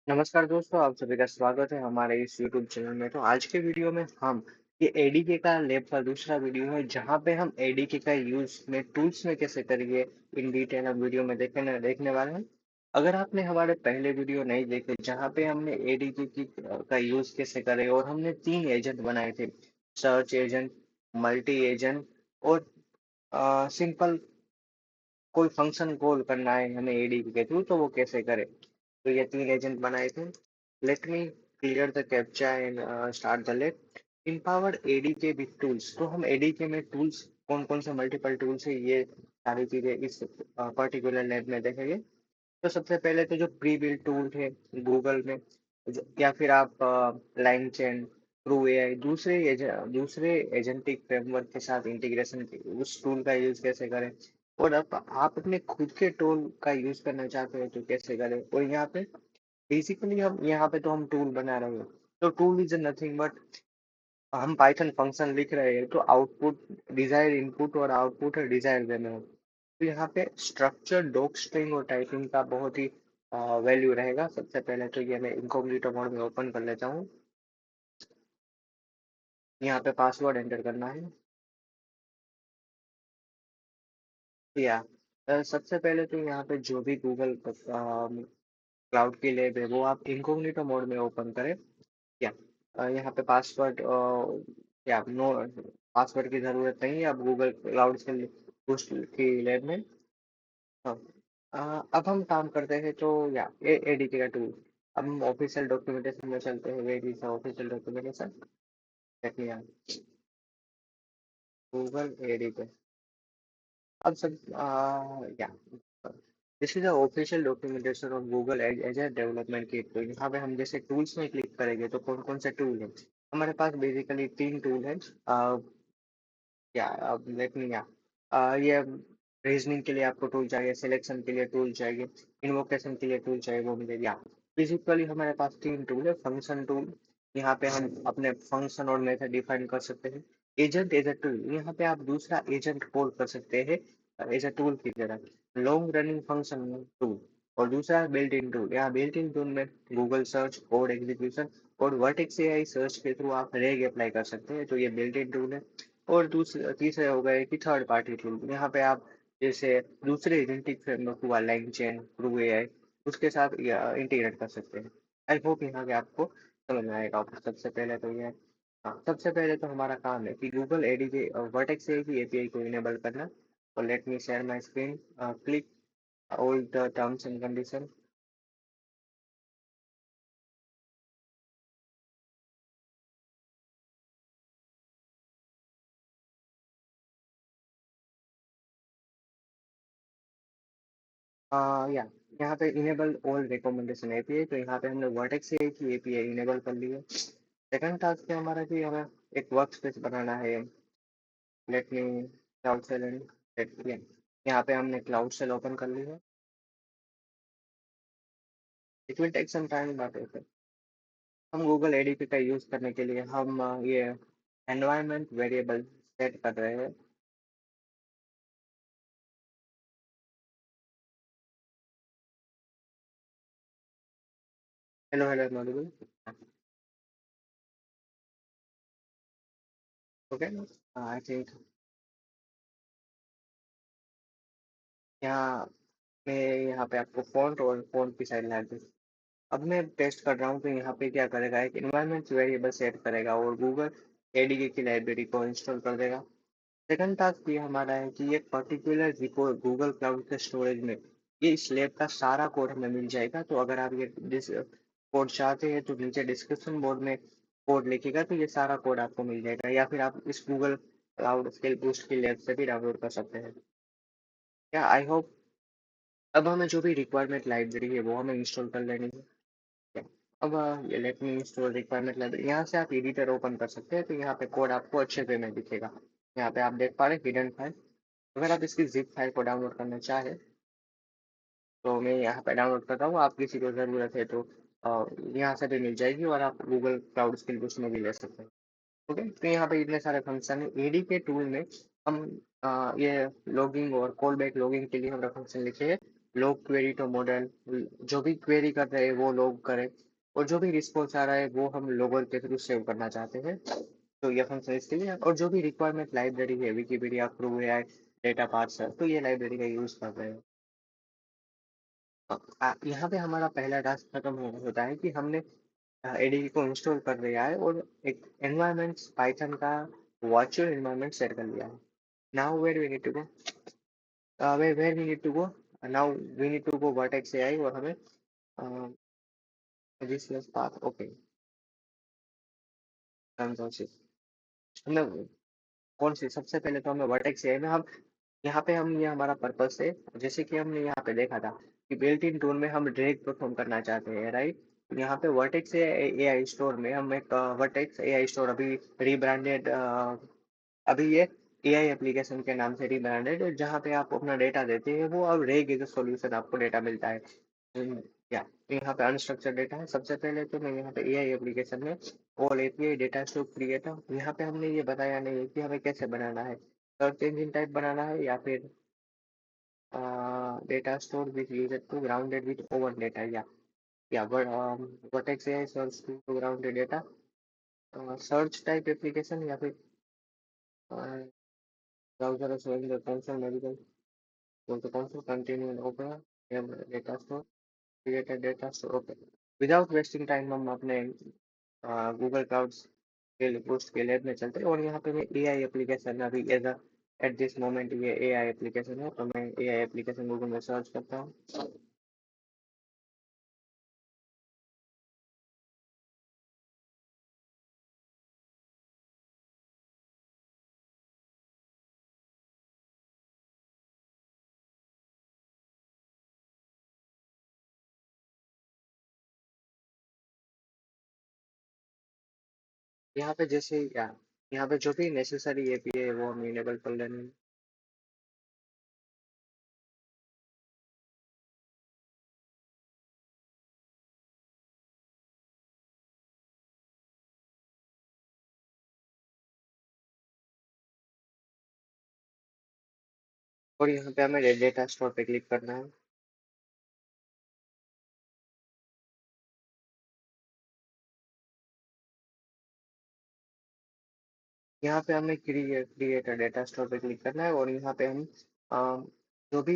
नमस्कार दोस्तों, आप सभी का स्वागत है हमारे इस यूट्यूब चैनल में। तो आज के वीडियो में हम ये एडीके का लैब का दूसरा वीडियो है, जहाँ पे हम एडीके का यूज में टूल्स में कैसे करिए इन डिटेल हम वीडियो में देखने वाले हैं। अगर आपने हमारे पहले वीडियो नहीं देखे, जहाँ पे हमने एडीके का यूज कैसे करे और हमने 3 एजेंट बनाए थे, सर्च एजेंट, मल्टी एजेंट और सिंपल कोई फंक्शन कॉल करना है हमें एडीके के थ्रू, तो वो कैसे करे। तो ये 3 एजेंट बनाए थे। Let me clear the captcha and start the lab. empowered एडीके with tools. तो हम एडीके में टूल्स कौन कौन से मल्टीपल टूल्स है, ये सारी चीजें इस पर्टिकुलर लैब में देखेंगे। तो सबसे पहले तो जो प्री बिल्ट टूल है गूगल में, या फिर आप लाइन चेन, ट्रू एआई, दूसरे एजेंटिक फ्रेमवर्क के साथ इंटीग्रेशन, उस टूल का यूज कैसे करें। और अब आप अपने खुद के टूल का यूज करना चाहते हैं तो कैसे करें। और यहाँ पे बेसिकली हम यहाँ पे तो हम टूल बना रहे हैं। तो टूल इज नथिंग बट हम पाइथन फंक्शन लिख रहे हैं, तो आउटपुट डिजायर इनपुट और आउटपुट है डिजायर वे में हो। तो यहाँ पे स्ट्रक्चर डॉक स्ट्रिंग और टाइपिंग का बहुत ही वैल्यू रहेगा। सबसे पहले तो ये मैं इनकॉग्निटो मोड में ओपन कर लेता हूँ। यहाँ पे पासवर्ड एंटर करना है। या सबसे पहले तो यहाँ पे जो भी गूगल क्लाउड की लैब है वो आप इनकॉग्निटो मोड में ओपन करें। या यहाँ पे पासवर्ड, या नो, पासवर्ड की जरूरत नहीं है। आप गूगल क्लाउड से उस की लैब में। हाँ। अब हम काम करते हैं तो या एडीके का टूल। अब हम ऑफिशियल डॉक्यूमेंटेशन में चलते हैं। Where is official documentation, let me Google ADK. अब सब yeah this is the official documentation of Google as a development kit. तो यहाँ पे हम जैसे टूल्स में क्लिक करेंगे तो कौन कौन से टूल है हमारे पास। बेसिकली 3 टूल है। या अब लेट मी या ये रीजनिंग के लिए आपको टूल चाहिए, सिलेक्शन के लिए टूल चाहिए, इन्वोकेशन के लिए टूल चाहिए, वो मिलेगी। या बेसिकली हमारे पास 3 टूल है। फंक्शन टूल, यहाँ पे हम अपने फंक्शन और मेथड डिफाइन कर सकते हैं। एजेंट एज अ टूल, यहाँ पे आप दूसरा एजेंट कॉल कर सकते हैं एज अ टूल की तरह। Long running function tool. और दूसरा बिल्ट इन टूल। यहाँ बिल्ट इन टूल में गूगल सर्च, कोड एग्जीक्यूशन और वर्टेक्स एआई सर्च के थ्रू आप रेग अप्लाई कर सकते हैं। तो ये बिल्ट इन टूल है। और दूसरे तीसरे हो गए कि थर्ड पार्टी टूल। यहाँ पे आप जैसे दूसरे एजेंटिक फ्रेमवर्क हुआ, लाइन चेन, ट्रू एआई, उसके साथ इंटीग्रेट कर सकते हैं। आई होप यहाँ पे आपको समझ में आएगा। सबसे पहले तो ये, हाँ, सबसे पहले तो हमारा काम है कि गूगल एडीजे वर्टेक्स एआई की एपीआई को इनेबल करना। और let me share my screen, click all the terms and condition. या यहाँ पे इनेबल ऑल रिकमेंडेशन एपीआई। तो यहाँ पे हमने वर्टेक्स एआई की एपीआई इनेबल कर ली है। सेकंड टास्क है हमारा कि हमें एक वर्क स्पेस बनाना है। Let me cloud shell and यहाँ पे हमने क्लाउड सेल ओपन कर ली है। It will take some time but हम गूगल एडीपी का यूज करने के लिए हम ये एनवायरनमेंट वेरिएबल सेट कर रहे हैं। Hello hello module. Okay, I think यहाँ मैं यहाँ पे आपको फॉन्ट और फॉन्ट की साइड ला दूँ। अब मैं टेस्ट कर रहा हूँ तो यहाँ पे क्या करेगा, एक इन्वायरमेंट वेरिएबल सेट करेगा और गूगल एडीके की लाइब्रेरी को इंस्टॉल कर देगा। सेकंड टास्क ये हमारा है कि एक पर्टिकुलर रिपोर्ट गूगल क्लाउड के स्टोरेज में ये इस लैब का सारा कोड हमें मिल जाएगा। तो अगर आप ये कोड चाहते हैं तो नीचे डिस्क्रिप्शन बोर्ड में कोड लिखिएगा, तो ये सारा कोड आपको मिल जाएगा। या फिर आप इस गूगल क्लाउड स्किल बूस्ट की लैब से भी डाउनलोड कर सकते हैं। क्या आई होप अब हमें जो भी रिक्वायरमेंट लाइब्रेरी है वो हमें इंस्टॉल कर लेनी है। क्या? अब ये let me install requirement library. यहाँ से आप एडिटर ओपन कर सकते हैं, तो यहाँ पे कोड आपको अच्छे वे में दिखेगा। यहाँ पे आप देख पा रहे हैं हिडन फाइल। अगर आप इसकी जिप फाइल को डाउनलोड करना चाहें तो मैं यहाँ पे डाउनलोड कर रहा हूँ। आप किसी को ज़रूरत है तो यहाँ से भी मिल जाएगी और आप गूगल क्लाउड स्किल उसमें भी ले सकते हैं। ओके, तो यहाँ पे इतने सारे फंक्शन है। एडी के टूल में हम ये लॉगिंग और कॉल बैक लॉगिंग के लिए हमने फंक्शन लिखे है, लोग क्वेरी टू मॉडल, जो भी क्वेरी कर रहे हैं वो लोग करें, और जो भी रिस्पॉन्स आ रहा है वो हम लोगों के थ्रू सेव करना चाहते हैं। तो ये फंक्शन इसके लिए है। और जो भी रिक्वायरमेंट लाइब्रेरी है, Wikipedia, crew AI, data parser, तो ये लाइब्रेरी का यूज कर रहे हैं। यहाँ पे हमारा पहला टास्क खत्म होता है कि हमने एडीबी को इंस्टॉल कर लिया है और एक एनवायरनमेंट पाइथन का वर्चुअल एनवायरनमेंट सेट कर लिया है। Now where we need to go, where we need to go, now we need to go Vertex AI, और हमें दिस पाथ, ओके, हमें कौन सी, सबसे पहले तो हमें वर्टेक्स एआई में हम, यहाँ पे हम, ये हमारा पर्पस है। जैसे कि हमने यहाँ पे देखा था कि बिल्ट इन टूल में हम ड्रैग परफॉर्म करना चाहते हैं, राइट। यहाँ पे वर्टेक्स एआई स्टोर में हम एक वर्टेक्स एआई स्टोर अभी रीब्रांडेड, अभी ये एआई एप्लीकेशन के नाम से रीब्रांडेड है, जहाँ पे आप अपना डेटा देते हैं वो अब रेग एज सॉल्यूशन आपको डेटा मिलता है। या यहाँ पे अनस्ट्रक्चर्ड डेटा है। सबसे पहले तो मैं यहाँ पे एआई एप्लीकेशन में all API data store creator, यहाँ पे हमने ये बताया नहीं है कि हमें कैसे बनाना है, सर्च इंजन टाइप बनाना है या फिर data stored with user to grounded with open data. Vertex AI search to grounded data, search type application या फिर browser showing the console medical, so the console continue and open data store, create a data store, okay. Without wasting time हम अपने Google cloud के post के lab में चलते हैं, और यहाँ पे मैं एआई एप्लीकेशन अभी एज एट दिस मोमेंट ये एआई एप्लीकेशन है, तो मैं एआई एप्लीकेशन गूगल में सर्च करता हूँ। यहाँ पे जैसे यहाँ पे जो भी नेसेसरी एपीआई है वो हम इनेबल कर लेंगे। और यहाँ पे हमें डेटा स्टोर पे क्लिक करना है। यहाँ पे हमें क्रिएट डेटा स्टोर पे क्लिक करना है, और यहाँ पे हम जो भी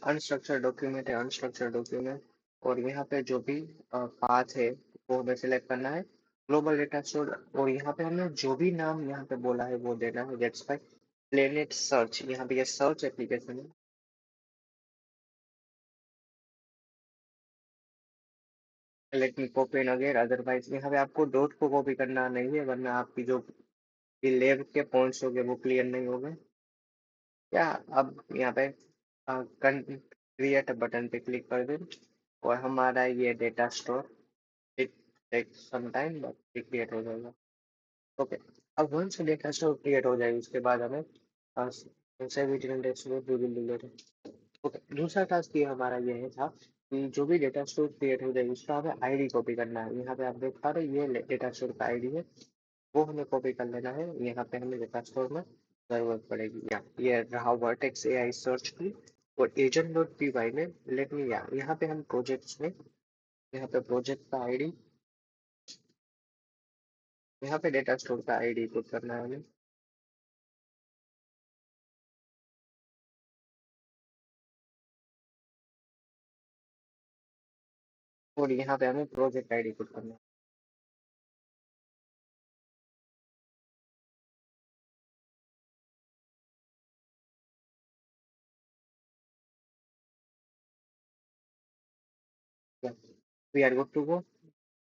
अनस्ट्रक्चर्ड डॉक्यूमेंट है, अनस्ट्रक्चर्ड डॉक्यूमेंट, और यहाँ पे जो भी पाथ है वो हमें सिलेक्ट करना है, ग्लोबल डेटा स्टोर। और यहाँ पे हमने जो भी नाम यहाँ पे बोला है वो देना है, दैट्स वाई प्लेनेट सर्च, यहाँ पे ये सर्च एप्लीकेशन है। Let me copy and again, otherwise यहाँ पे आपको डॉट को कॉपी करना नहीं है, वरना आपकी जो लेब के पॉइंट्स हो गए वो क्लियर नहीं हो गए। या अब यहाँ पे क्रिएट बटन पे क्लिक कर दें, और हमारा ये data store, it take some time but it create हो जाएगा। ओके, अब वंस डेटा स्टोर क्रिएट हो जाए उसके बाद हमें save it in dashboard we will delete it. Okay, दूसरा टास्क ये हमारा ये है था कि जो भी डेटा स्टोर क्रिएट हो जाए उसका हमें आईडी कॉपी करना है। यहाँ पे आप देख पा रहे हैं ये डेटा स्टोर का आईडी है, वो हमें कॉपी कर लेना है। यहाँ पे हमें डेटा स्टोर में जरूरत पड़ेगी। या ये रहा वर्टेक्स एआई सर्च की, और एजेंट डॉट पी वाई में लेट मी, या यहाँ पे हम प्रोजेक्ट्स में, यहाँ पे प्रोजेक्ट का आईडी, यहाँ पे डेटा स्टोर का आईडी पुट करना है हमें, और यहाँ पे हमें प्रोजेक्ट आईडी पुट करना है। We are good to go,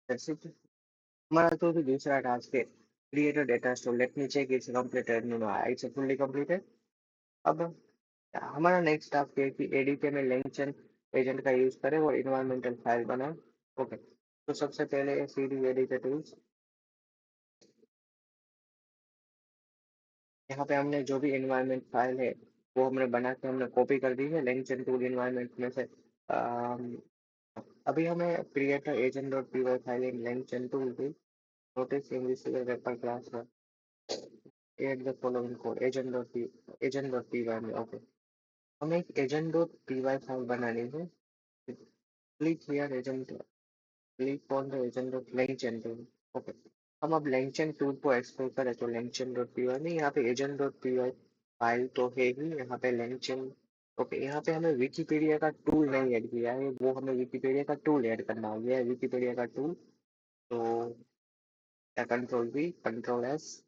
that's it. हमारा तो भी दूसरा टास्क है create a data store, let me check it's completed, no no it's fully completed. अब हमारा नेक्स्ट टास्क है कि एडीके में लेंचन एजेंट का यूज करें और इन्वायरमेंटल फाइल बनाए। ओके, तो सबसे पहले सीडी एडीके टूल्स, यहाँ पे हमने जो भी इन्वायरमेंट फाइल है वो हमने बना के हमने कॉपी कर दी है लेंचन टूल इन्वायरमेंट में से। अम, अभी हमें create agent dot P Y file in LangChain tool भी notice in this wrapper class है, add the following code agent dot P Y में। ओके, हमें एक agent dot P Y file बनानी है। Click here agent, click on the agent dot LangChain tool. Okay, हम अब लेंगचेन tool को explore करें तो लेंगचेन डॉट पी वाई नहीं, यहाँ पे agent dot P Y file तो है ही, यहाँ पे लेंगचेन। ओके, यहाँ पे हमें विकिपीडिया का टूल नहीं ऐड किया है, वो हमें विकिपीडिया का टूल ऐड करना हो गया है, विकिपीडिया का टूल। तो कंट्रोल वी, कंट्रोल एस,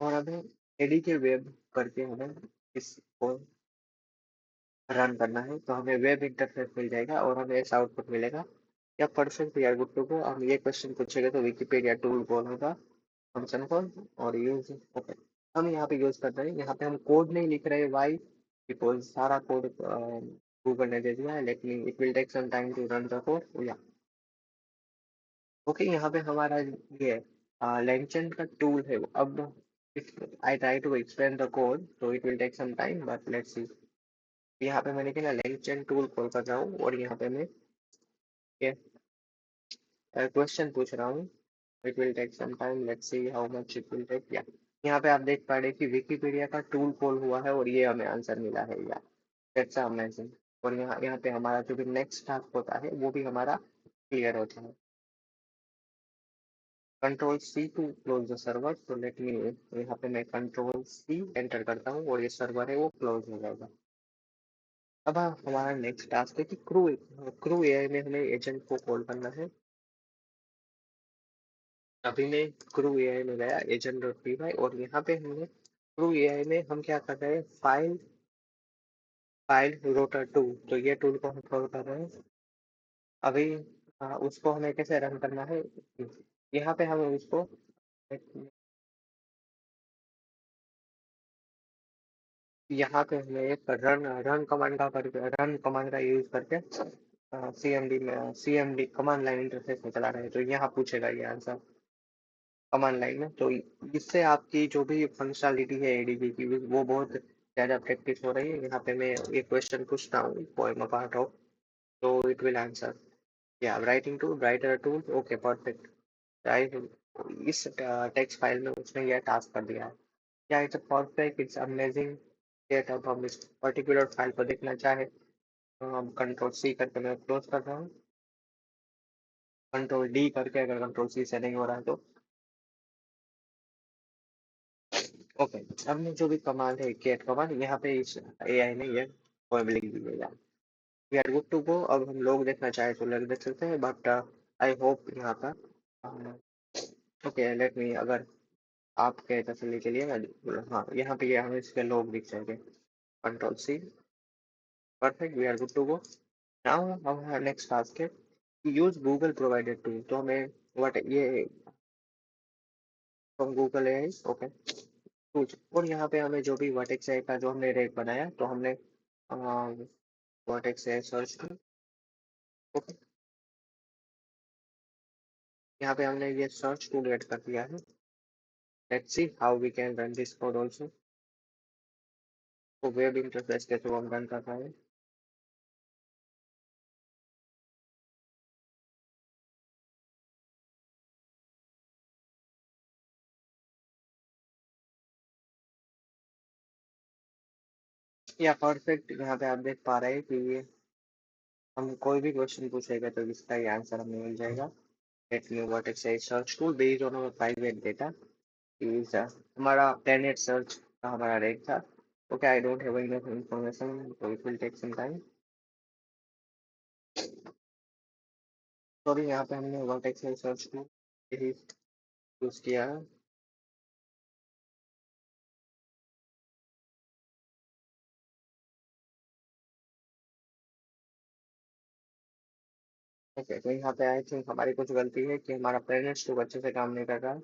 और हमें एडी के वेब करके हमें इसको रन करना है, तो हमें वेब इंटरफेस मिल जाएगा और हमें ऐसा आउटपुट मिलेगा। Yeah perfect, we are good to go. हम ये क्वेश्चन पूछेगा तो विकिपीडिया टूल कौन होगा, फंक्शन कॉल और यूज। ओके, हम यहाँ पे यूज कर रहे हैं, यहाँ पे हम कोड नहीं लिख रहे, वाई बिकॉज सारा कोड गूगल ने दे दिया है, लेकिन it will take some time to run the code. या ओके, यहाँ पे हमारा ये लेंचन का टूल है। अब I try to explain the code तो it will take some time, but let's see. यहाँ पे मैंने क्या लेंचन टूल कॉल कर रहा हूँ और यहाँ पे मैं ये क्वेश्चन पूछ रहा हूँ। It will take some time, let's see how much it will take. Yeah यहाँ पे आप देख पा रहे हैं कि विकिपीडिया का टूल कॉल हुआ है और ये हमें आंसर मिला है। या दैट्स अमेजिंग। और यहाँ यहाँ पे हमारा जो भी नेक्स्ट टास्क होता है वो भी हमारा क्लियर होता है। Control C to close the server, तो लेट मी, यहाँ पे मैं कंट्रोल सी एंटर करता हूँ और ये सर्वर है वो क्लोज हो जाएगा। अब हमारा नेक्स्ट टास्क है कि क्रू एआई में हमें एजेंट को कॉल करना है। अभी मैं क्रू एआई में गया, एजेंट डॉट पी वाई, और यहाँ पे हमने क्रू एआई में हम क्या कर रहे हैं, फाइल फाइल रोटर टू, तो ये टूल को हम कॉल कर रहे हैं अभी। उसको हमें कैसे रन करना है, यहाँ पे हमें उसको यहाँ पे हमें एक रन कमांड का करके, रन कमांड का यूज करके सीएमडी में, सीएमडी कमांड लाइन इंटरफेस में चला रहे हैं, तो यहाँ पूछेगा ये आंसर कमांड लाइन में। तो इससे आपकी जो भी फंक्शनलिटी है एडीबी की वो बहुत ज्यादा प्रैक्टिस हो रही है। यहाँ पे मैं एक क्वेश्चन पूछता हूँ, पोएम पार्ट ऑफ, तो it will answer. Yeah writing tool, writer tool, okay perfect. Right, इस टेक्स्ट फाइल में उसने यह टास्क कर दिया है। Yeah it's perfect, it's amazing. That अब हम इस पर्टिकुलर फाइल को देखना चाहे तो हम कंट्रोल सी करके मैं क्लोज कर रहा हूँ, कंट्रोल डी करके, अगर कंट्रोल सी से नहीं हो रहा है तो। ओके, हमने जो भी कमांड है गेट कमांड, यहाँ पे इस एआई ने ये पोएम लिख दिया। We are good to go. अब हम लोग देखना चाहे तो लोग देख सकते हैं, बट आई होप यहाँ पर। ओके, लेट मी, अगर आपके तसल्ली के लिए मैं, हाँ यहाँ पे ये हमें इसके लोग दिख जाएंगे। Control C, perfect, we are good to go. Now हमारा नेक्स्ट टास्क है यूज गूगल प्रोवाइडेड टूल, तो हमें व्हाट ये फ्रॉम गूगल है, ओके टूल्स, और यहाँ पे हमें जो भी वर्टेक्स है का जो हमने रेट बनाया तो हमने वर्टेक्स है सर्च टूल। ओके, यहाँ पे हमने ये सर्च टूल ऐड कर दिया है। Let's see how we can run this code also. तो वेब इंटरफेस के थ्रू हम रन कर रहे हैं। या परफेक्ट, यहाँ पे आप देख पा रहे हैं कि ये हम कोई भी क्वेश्चन पूछेगा तो इसका ही आंसर हमें मिल जाएगा। लेट मी वर्टेक्स है search tool based on our private data is, हमारा प्लेनेट सर्च का हमारा रेट था। Okay, I don't have enough information तो it will take some time. Sorry, यहाँ पे हमने वर्टेक्स है सर्च टूल यही यूज किया है। ओके, तो यहाँ पे आई थिंक हमारी कुछ गलती है कि हमारा प्लेनेट टूल अच्छे से काम नहीं कर रहा है।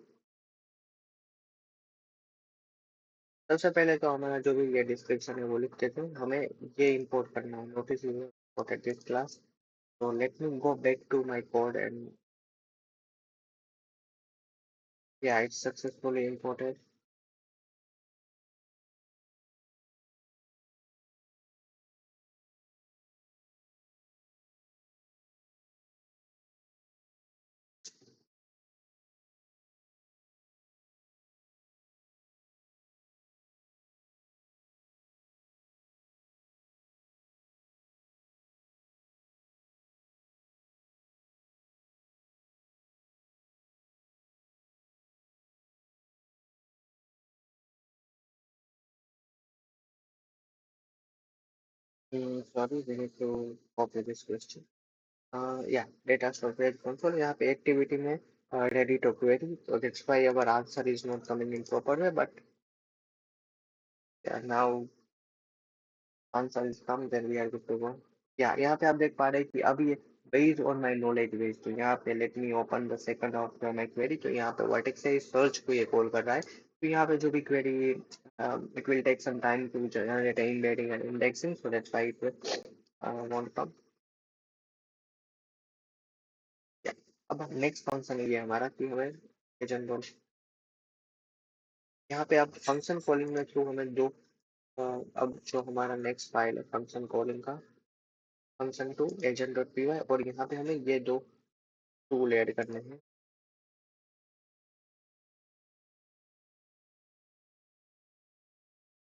सबसे पहले तो हमारा जो भी ये डिस्क्रिप्शन है वो लिखते थे, हमें ये इंपोर्ट करना है, notice imported this class. So let me go back to my code and yeah, it's successfully imported. Sorry, we need to copy this question. Yeah, data storage console. यहाँ पे activity में ready to query. So that's why our answer is not coming in proper way. But yeah, now answer is come. Then we are good to go. या यहाँ पे आप देख पा रहे हैं कि अब ये based on my knowledge base, तो यहाँ पे let me open the second of my query. तो यहाँ पे वर्टेक्स से सर्च को ये कॉल कर रहा है। तो यहाँ पे जो भी query, it will take some time to generate embedding and indexing, so that's why it will won't come. Yeah. अब नेक्स्ट फंक्शन ये हमारा कि हमें एजेंट डॉट, यहाँ पे अब फंक्शन कॉलिंग में थ्रू हमें दो, अब जो हमारा नेक्स्ट फाइल है फंक्शन कॉलिंग का, function to agent dot P Y, और यहाँ पे हमें ये दो टूल ऐड करने हैं।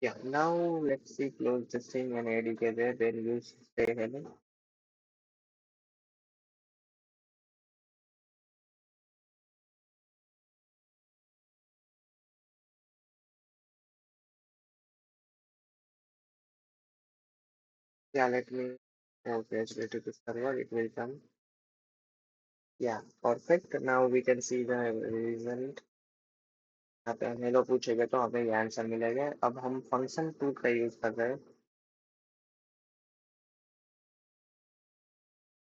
Yeah, now let's see, close this thing and add together, then you say hello. Yeah, let me, okay, it's related to server, it will come. Yeah, perfect. Now we can see the result. यहाँ पे हम hello पूछेंगे तो हमें ये answer मिलेगा। अब हम फंक्शन टू का यूज कर रहे हैं।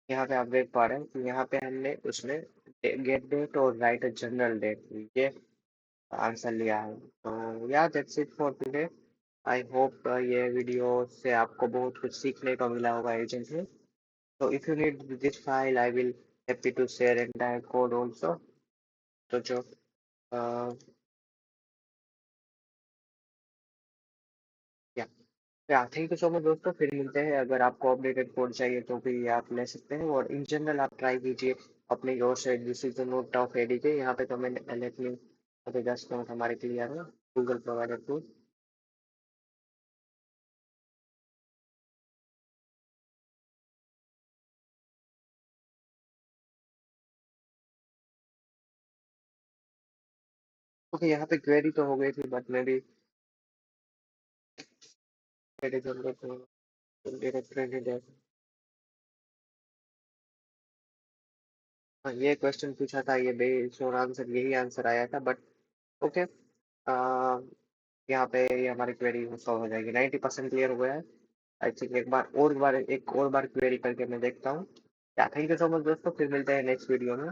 यहाँ पे आप देख पा रहे हैं कि यहाँ पे हमने उसमें गेट डेट और राइट जनरल डेट ये आंसर लिया है। तो या that's it for today. I hope ये वीडियो से आपको बहुत कुछ सीखने को मिला होगा एजेंट से। So if you need this file, I will happy to share entire code also. तो जो या या थैंक यू सो मच दोस्तों, फिर मिलते हैं। अगर आपको अपडेटेड कोड चाहिए तो भी आप ले सकते हैं, और इन जनरल आप ट्राई कीजिए अपने योर से। This is the note of ADK, यहाँ पे तो मैंने लेट मी अभी 10 नोट हमारे क्लियर है गूगल प्रोवाइडेड टूल। ओके, यहाँ पे क्वेरी तो हो गई थी, बट मे बी ये क्वेश्चन पूछा था, ये बेस्ड और आंसर यही आंसर आया था, बट ओके। यहाँ पे ये हमारी क्वेरी सॉल्व हो जाएगी। 90% क्लियर हुआ है। आई थिंक एक और बार क्वेरी करके मैं देखता हूँ। या थैंक यू सो मच दोस्तों, फिर मिलते हैं नेक्स्ट वीडियो में।